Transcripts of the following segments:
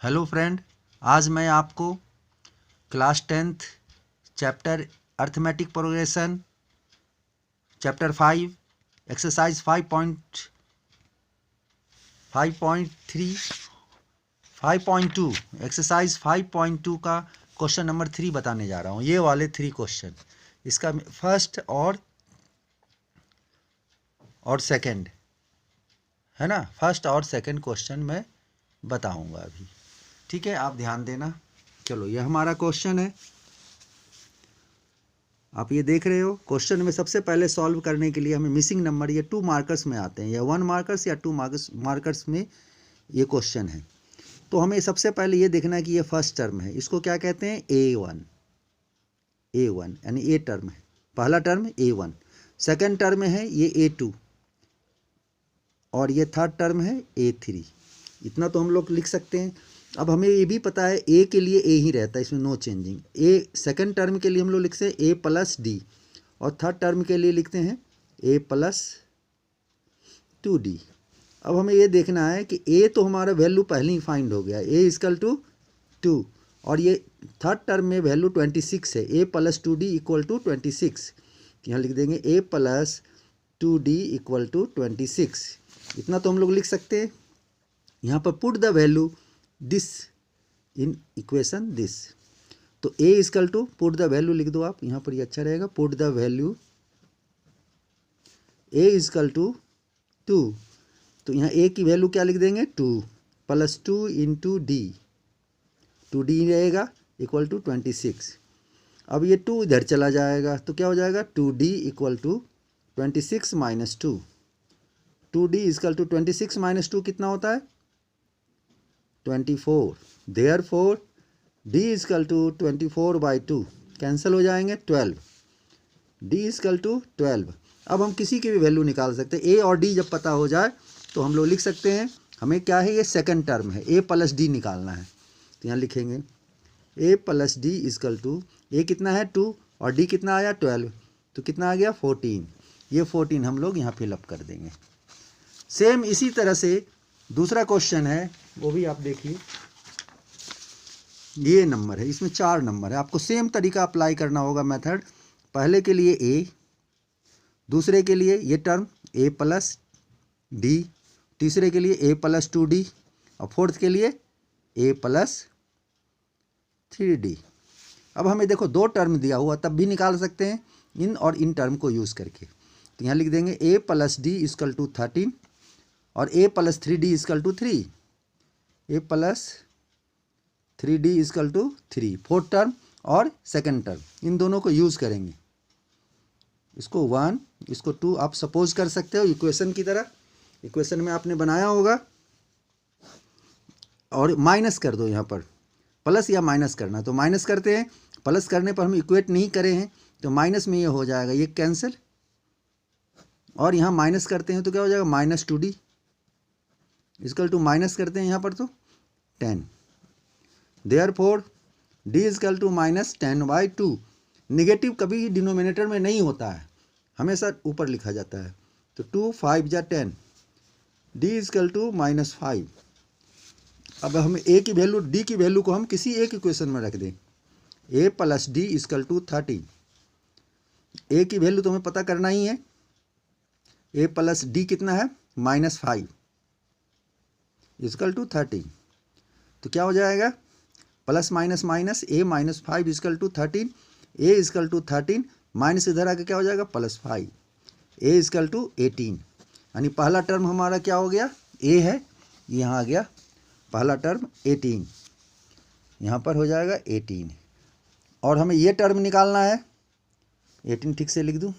Hello friend, आज मैं आपको class 10th chapter arithmetic progression chapter 5 exercise 5.2 exercise 5.2 का क्वेश्चन नंबर 3 बताने जा रहा हूँ। ये वाले 3 क्वेश्चन, इसका फर्स्ट और सेकंड है ना। फर्स्ट और सेकंड क्वेश्चन मैं बताऊंगा अभी, ठीक है। आप ध्यान देना। चलो, ये हमारा क्वेश्चन है, आप ये देख रहे हो। क्वेश्चन में सबसे पहले सॉल्व करने के लिए हमें मिसिंग नंबर ये 2 मार्कर्स में आते हैं, या 1 मार्कर्स या 2 मार्कर्स में ये क्वेश्चन है। तो हमें सबसे पहले ये देखना है कि ये फर्स्ट टर्म है, इसको क्या कहते हैं, A1 यानी ए टर्म है, पहला टर्म A1। सेकेंड टर्म है ये A2 और ये थर्ड टर्म है A3। इतना तो हम लोग लिख सकते हैं। अब हमें ये भी पता है ए के लिए ए ही रहता है, इसमें नो चेंजिंग। ए सेकंड टर्म के लिए हम लोग लिखते हैं ए प्लस डी, और थर्ड टर्म के लिए लिखते हैं ए प्लस 2D। अब हमें ये देखना है कि ए तो हमारा वैल्यू पहले ही फाइंड हो गया, ए इक्वल टू 2, और ये थर्ड टर्म में वैल्यू 26 है, ए प्लस 2D इक्वल टू 26। यहाँ लिख देंगे A plus 2D equal to 26। इतना तो हम लोग लिख सकते हैं। यहाँ पर put the value this in equation this, तो A equal to put the value लिख दो आप यहाँ पर, ये अच्छा रहेगा। Put the value A equal to 2, तो यहाँ ए की वैल्यू क्या लिख देंगे, 2 प्लस 2 इंटू डी, 2D रहेगा इक्वल टू 26। अब ये 2 इधर चला जाएगा तो क्या हो जाएगा, 2D equal to 26 minus 2। 2D equal to 26 minus 2 कितना होता है, 24। Therefore D equal to 24/2 cancel हो जाएंगे, 12। D equal to 12। अब हम किसी की भी वैल्यू निकाल सकते हैं। ए और डी जब पता हो जाए तो हम लोग लिख सकते हैं, हमें क्या है, ये सेकंड टर्म है, ए प्लस डी निकालना है। तो यहाँ लिखेंगे ए प्लस डी इक्वल टू, ए कितना है 2 और डी कितना आया 12, तो कितना आ गया 14। ये 14 हम लोग यहाँ फिलअप कर देंगे। सेम इसी तरह से दूसरा क्वेश्चन है, वो भी आप देखिए। ये नंबर है, इसमें 4 नंबर है, आपको सेम तरीका अप्लाई करना होगा मेथड। पहले के लिए ए, दूसरे के लिए ये टर्म ए प्लस डी, तीसरे के लिए ए प्लस 2D, और फोर्थ के लिए ए प्लस 3D। अब हमें देखो 2 टर्म दिया हुआ, तब भी निकाल सकते हैं इन और इन टर्म को यूज़ करके। तो यहाँ लिख देंगे A plus D equal to 13 और A plus 3D equal to 3, A plus 3D equal to 3, fourth term और सेकंड टर्म, इन दोनों को यूज़ करेंगे। इसको 1 इसको 2 आप सपोज कर सकते हो इक्वेशन की तरह, इक्वेशन में आपने बनाया होगा, और माइनस कर दो। यहाँ पर प्लस या माइनस करना तो माइनस करते हैं, प्लस करने पर हम इक्वेट नहीं करे हैं तो माइनस में ये हो जाएगा, ये कैंसिल, और यहाँ माइनस करते हैं तो क्या हो जाएगा, minus 2D equal to, minus करते हैं यहाँ पर तो 10। Therefore D equal to minus 10/2। Negative कभी डिनोमिनेटर में नहीं होता है, हमेशा ऊपर लिखा जाता है। तो 2 5 जा 10, D इक्वल टू माइनस 5। अब हम ए की वैल्यू, डी की वैल्यू को हम किसी एक इक्वेशन में रख दें, ए प्लस डी इक्वल टू 13। ए की वैल्यू तो हमें पता करना ही है, ए प्लस डी कितना है, माइनस 5 इक्वल टू 13। तो क्या हो जाएगा, plus minus minus, a minus 5 equal to 13, a equal to 13 minus इधर आके क्या हो जाएगा, प्लस 5, ए इक्वल टू 18। यानी पहला टर्म हमारा क्या हो गया, ए है, यहाँ आ गया पहला टर्म 18, यहाँ पर हो जाएगा 18। और हमें ये टर्म निकालना है, 18 ठीक से लिख दूँ,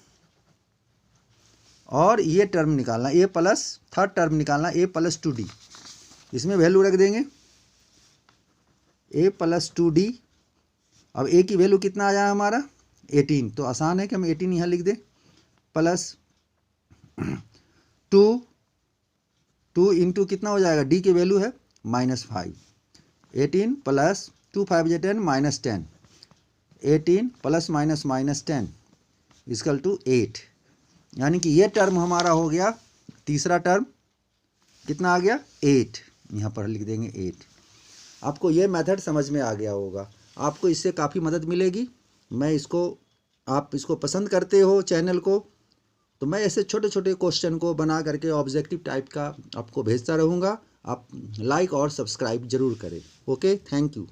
और ये टर्म निकालना, ए प्लस थर्ड टर्म निकालना, ए प्लस 2D, इसमें वैल्यू रख देंगे ए प्लस 2D। अब ए की वैल्यू कितना आया हमारा 18, तो आसान है कि हम 18 यहाँ लिख दें, प्लस 2 इंटू कितना हो जाएगा, डी की वैल्यू है माइनस 5, 18 प्लस 2 5 जा 10 minus 10, 18 plus minus minus 10 equal to 8। यानी कि ये टर्म हमारा हो गया, तीसरा टर्म कितना आ गया 8, यहाँ पर लिख देंगे 8। आपको ये मेथड समझ में आ गया होगा, आपको इससे काफ़ी मदद मिलेगी। मैं इसको, आप इसको पसंद करते हो चैनल को, तो मैं ऐसे छोटे छोटे क्वेश्चन को बना करके ऑब्जेक्टिव टाइप का आपको भेजता रहूँगा। आप लाइक और सब्सक्राइब जरूर करें। Okay, thank you.